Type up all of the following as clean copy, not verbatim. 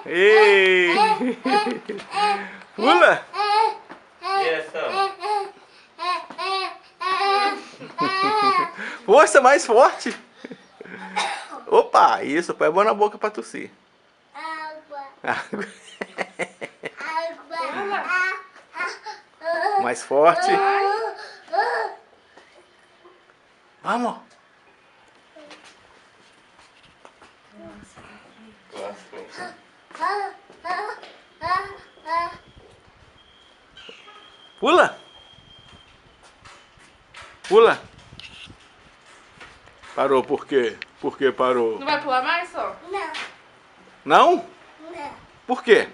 Ei! Pula! Força, mais forte! Opa, isso, põe a mão na boca pra tossir. Água. Mais forte. Vamos. Pula. Pula. Parou por quê? Por que parou? Não vai pular mais, só? Não? Não. Por quê?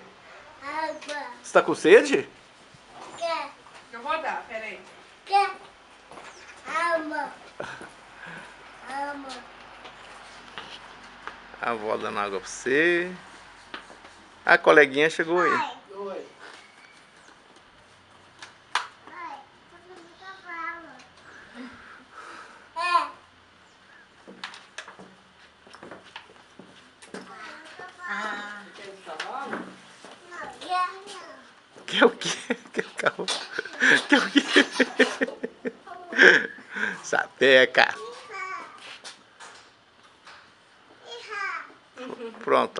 Água. Você tá com sede? Quer. Eu vou dar, peraí. Quer. Ama. Ama. A avó dando água pra você. A coleguinha chegou aí. Oi. Quer de cavalo? Que é o quê? Que é o carro? Que é o quê? Sapeca. Pronto.